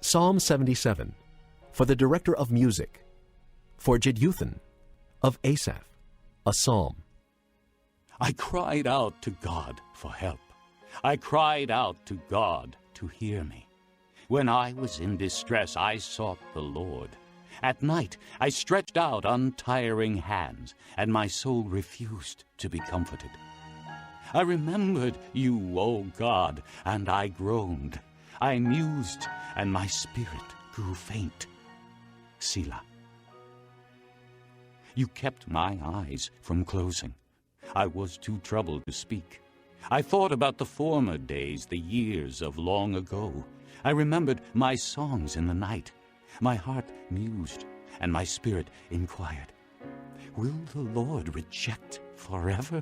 Psalm 77, for the director of music, for Jeduthun, of Asaph, a psalm. I cried out to God for help. I cried out to God to hear me. When I was in distress, I sought the Lord. At night, I stretched out untiring hands, and my soul refused to be comforted. I remembered you, O God, and I groaned. I mused, and my spirit grew faint. Selah. You kept my eyes from closing. I was too troubled to speak. I thought about the former days, the years of long ago. I remembered my songs in the night. My heart mused, and my spirit inquired, will the Lord reject forever?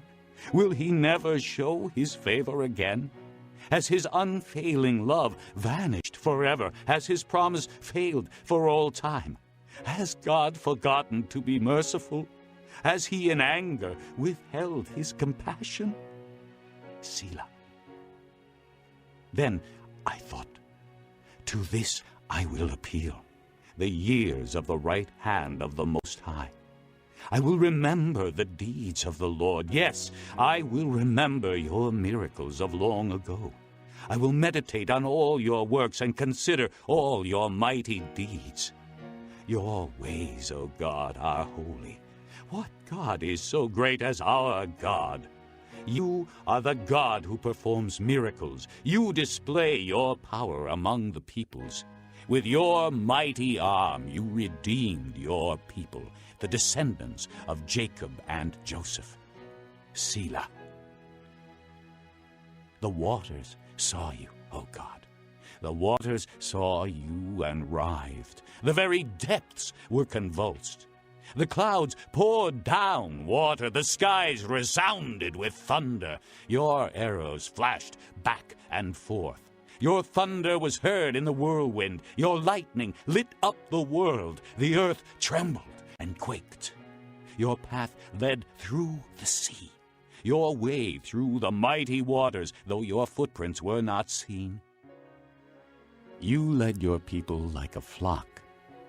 Will he never show his favor again? Has his unfailing love vanished forever? Has his promise failed for all time? Has God forgotten to be merciful? Has he in anger withheld his compassion? Selah. Then I thought, to this I will appeal, the years of the right hand of the Most High. I will remember the deeds of the Lord. Yes, I will remember your miracles of long ago. I will meditate on all your works and consider all your mighty deeds. Your ways, O God, are holy. What God is so great as our God? You are the God who performs miracles. You display your power among the peoples. With your mighty arm you redeemed your people, the descendants of Jacob and Joseph. Selah. The waters saw you, O God. The waters saw you and writhed. The very depths were convulsed. The clouds poured down water. The skies resounded with thunder. Your arrows flashed back and forth. Your thunder was heard in the whirlwind. Your lightning lit up the world. The earth trembled and quaked. Your path led through the sea. Your way through the mighty waters, though your footprints were not seen. You led your people like a flock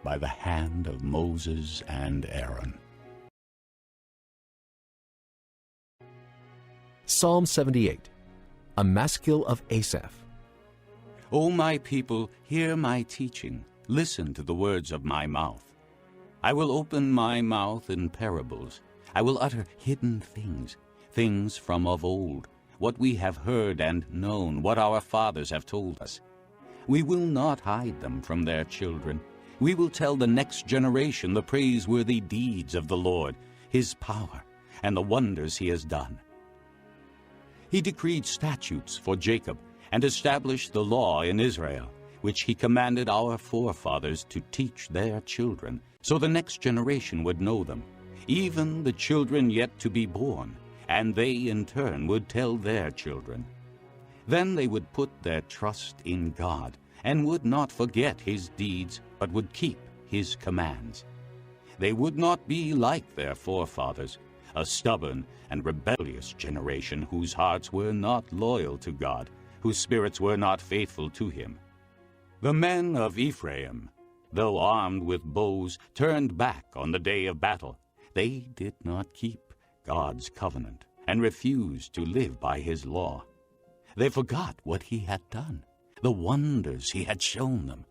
by the hand of Moses and Aaron. Psalm 78, a maskil of Asaph. O my people, hear my teaching. Listen to the words of my mouth. I will open my mouth in parables. I will utter hidden things, things from of old, what we have heard and known, what our fathers have told us. We will not hide them from their children. We will tell the next generation the praiseworthy deeds of the Lord, his power, and the wonders he has done. He decreed statutes for Jacob and established the law in Israel, which he commanded our forefathers to teach their children, so the next generation would know them, even the children yet to be born, and they in turn would tell their children. Then they would put their trust in God, and would not forget his deeds, but would keep his commands. They would not be like their forefathers, a stubborn and rebellious generation whose hearts were not loyal to God, whose spirits were not faithful to him. The men of Ephraim, though armed with bows, turned back on the day of battle. They did not keep God's covenant and refused to live by his law. They forgot what he had done, the wonders he had shown them.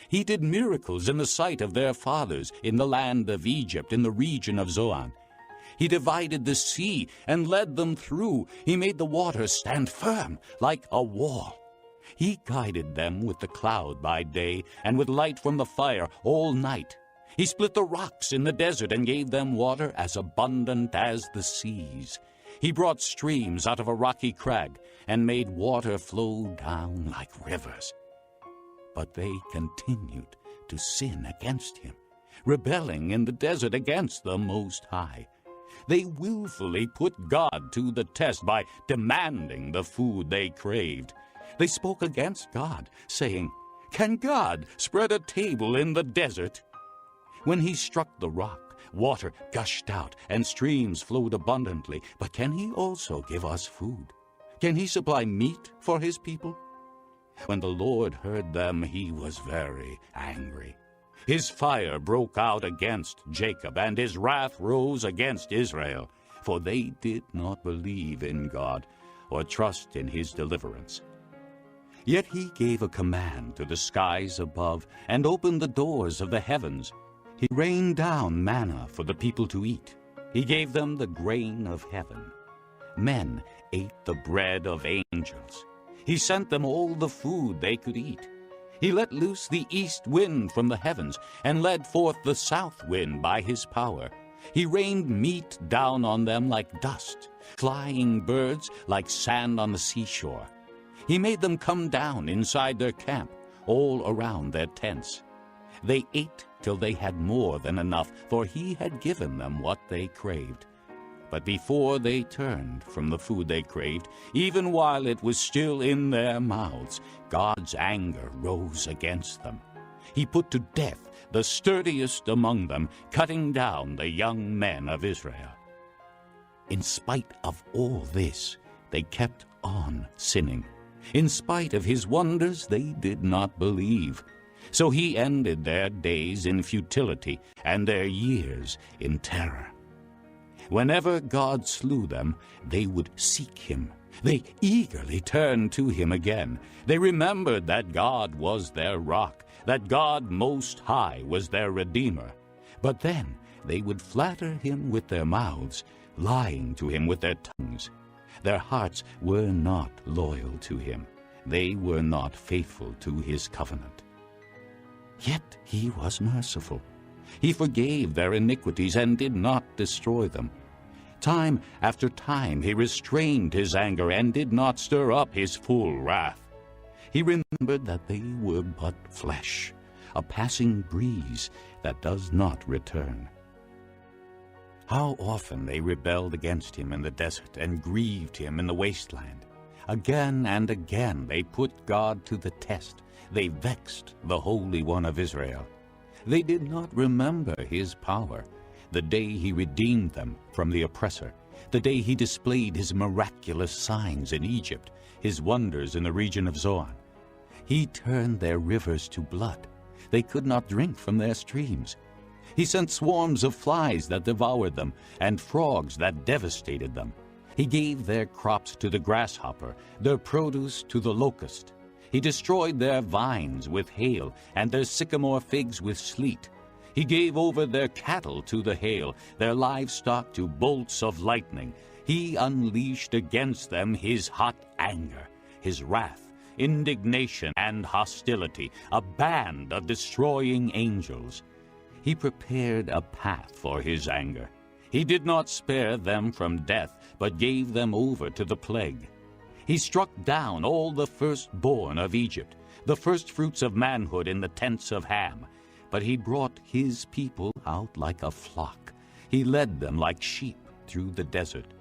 He did miracles in the sight of their fathers in the land of Egypt, in the region of Zoan. He divided the sea and led them through. He made the waters stand firm like a wall. He guided them with the cloud by day and with light from the fire all night. He split the rocks in the desert and gave them water as abundant as the seas. He brought streams out of a rocky crag and made water flow down like rivers. But they continued to sin against him, rebelling in the desert against the Most High. They willfully put God to the test by demanding the food they craved. They spoke against God, saying, "Can God spread a table in the desert?" When he struck the rock, water gushed out and streams flowed abundantly. But can he also give us food? Can he supply meat for his people? When the Lord heard them, he was very angry. His fire broke out against Jacob, and his wrath rose against Israel, for they did not believe in God or trust in his deliverance. Yet he gave a command to the skies above and opened the doors of the heavens. He rained down manna for the people to eat. He gave them the grain of heaven. Men ate the bread of angels. He sent them all the food they could eat. He let loose the east wind from the heavens and led forth the south wind by his power. He rained meat down on them like dust, flying birds like sand on the seashore. He made them come down inside their camp, all around their tents. They ate till they had more than enough, for he had given them what they craved. But before they turned from the food they craved, even while it was still in their mouths, God's anger rose against them. He put to death the sturdiest among them, cutting down the young men of Israel. In spite of all this, they kept on sinning. In spite of his wonders, they did not believe. So he ended their days in futility and their years in terror. Whenever God slew them, they would seek him. They eagerly turned to him again. They remembered that God was their rock, that God Most High was their Redeemer. But then they would flatter him with their mouths, lying to him with their tongues. Their hearts were not loyal to him. They were not faithful to his covenant. Yet he was merciful. He forgave their iniquities and did not destroy them. Time after time he restrained his anger and did not stir up his full wrath. He remembered that they were but flesh, a passing breeze that does not return. How often they rebelled against him in the desert and grieved him in the wasteland. Again and again they put God to the test. They vexed the Holy One of Israel. They did not remember his power, the day he redeemed them from the oppressor, the day he displayed his miraculous signs in Egypt, his wonders in the region of Zoan. He turned their rivers to blood. They could not drink from their streams. He sent swarms of flies that devoured them, and frogs that devastated them. He gave their crops to the grasshopper, their produce to the locust. He destroyed their vines with hail, and their sycamore figs with sleet. He gave over their cattle to the hail, their livestock to bolts of lightning. He unleashed against them his hot anger, his wrath, indignation, and hostility, a band of destroying angels. He prepared a path for his anger. He did not spare them from death, but gave them over to the plague. He struck down all the firstborn of Egypt, the firstfruits of manhood in the tents of Ham. But he brought his people out like a flock. He led them like sheep through the desert.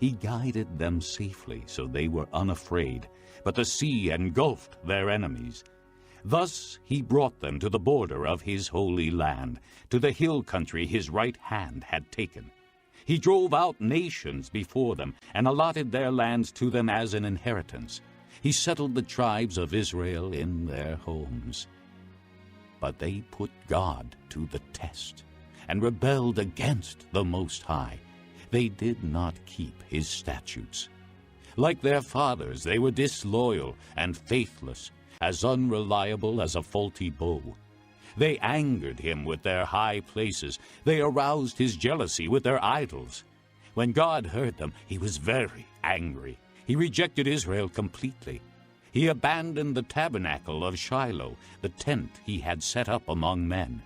He guided them safely, so they were unafraid, but the sea engulfed their enemies. Thus he brought them to the border of his holy land, to the hill country his right hand had taken. He drove out nations before them and allotted their lands to them as an inheritance. He settled the tribes of Israel in their homes. But they put God to the test and rebelled against the Most High. They did not keep his statutes. Like their fathers, they were disloyal and faithless, as unreliable as a faulty bow. They angered him with their high places. They aroused his jealousy with their idols. When God heard them, he was very angry. He rejected Israel completely. He abandoned the tabernacle of Shiloh, the tent he had set up among men.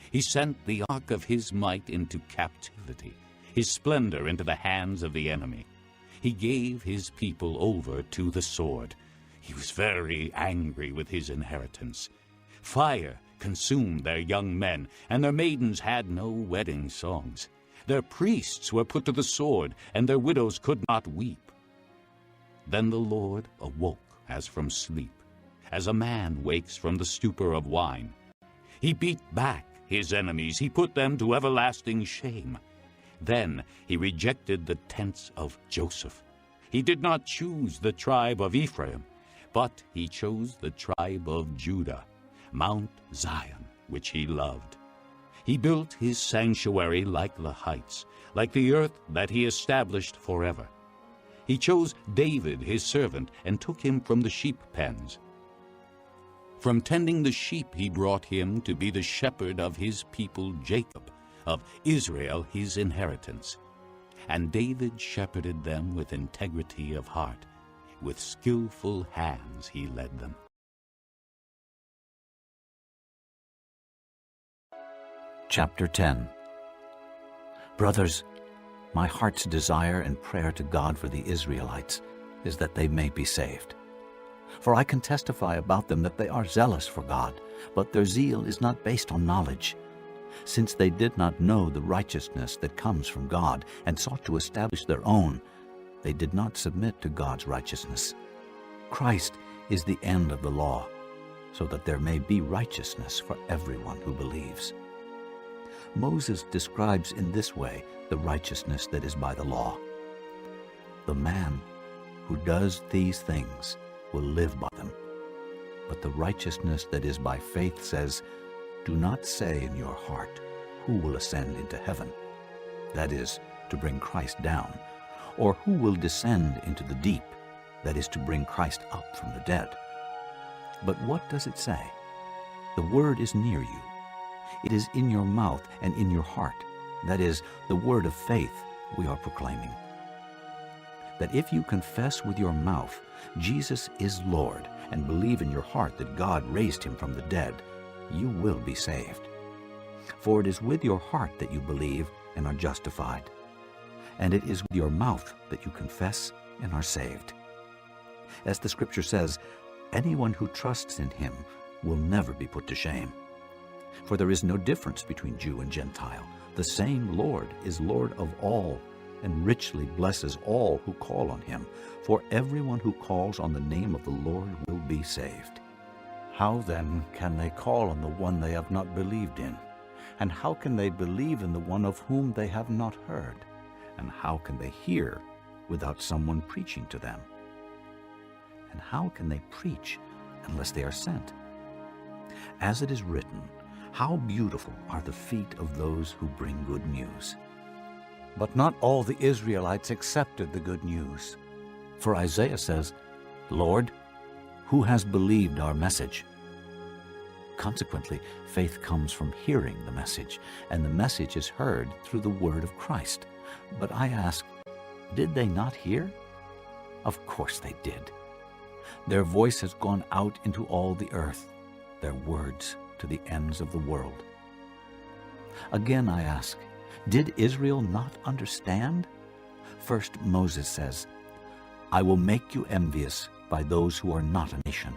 He sent the ark of his might into captivity, his splendor into the hands of the enemy. He gave his people over to the sword. He was very angry with his inheritance. Fire consumed their young men, and their maidens had no wedding songs. Their priests were put to the sword, and their widows could not weep. Then the Lord awoke as from sleep, as a man wakes from the stupor of wine. He beat back his enemies. He put them to everlasting shame. Then he rejected the tents of Joseph. He did not choose the tribe of Ephraim, But he chose the tribe of Judah, Mount Zion, which he loved. He built his sanctuary like the heights, like the earth that he established forever. He chose David his servant and took him from the sheep pens. From tending the sheep he brought him to be the shepherd of his people Jacob, of Israel his inheritance. And David shepherded them with integrity of heart. With skillful hands he led them. Chapter 10. Brothers, my heart's desire and prayer to God for the Israelites is that they may be saved. For I can testify about them that they are zealous for God, but their zeal is not based on knowledge. Since they did not know the righteousness that comes from God and sought to establish their own, they did not submit to God's righteousness. Christ is the end of the law, so that there may be righteousness for everyone who believes. Moses describes in this way the righteousness that is by the law. The man who does these things will live by them. But the righteousness that is by faith says, do not say in your heart, who will ascend into heaven? That is, to bring Christ down. Or who will descend into the deep? That is, to bring Christ up from the dead. But what does it say? The word is near you. It is in your mouth and in your heart. That is, the word of faith we are proclaiming. That if you confess with your mouth Jesus is Lord and believe in your heart that God raised him from the dead, you will be saved. For it is with your heart that you believe and are justified, and it is with your mouth that you confess and are saved. As the Scripture says, anyone who trusts in him will never be put to shame. For there is no difference between Jew and Gentile. The same Lord is Lord of all, and richly blesses all who call on him. For everyone who calls on the name of the Lord will be saved. How then can they call on the one they have not believed in? And how can they believe in the one of whom they have not heard? And how can they hear without someone preaching to them? And how can they preach unless they are sent? As it is written, how beautiful are the feet of those who bring good news. But not all the Israelites accepted the good news. For Isaiah says, Lord, who has believed our message? Consequently, faith comes from hearing the message, and the message is heard through the word of Christ. But I ask, did they not hear? Of course they did. Their voice has gone out into all the earth, their words to the ends of the world. Again I ask, did Israel not understand? First Moses says, I will make you envious by those who are not a nation.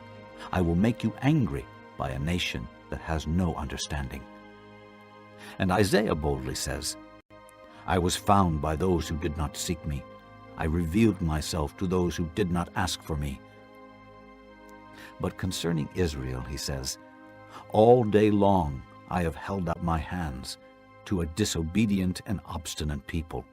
I will make you angry by a nation that has no understanding. And Isaiah boldly says, I was found by those who did not seek me. I revealed myself to those who did not ask for me. But concerning Israel, he says, all day long I have held out my hands to a disobedient and obstinate people.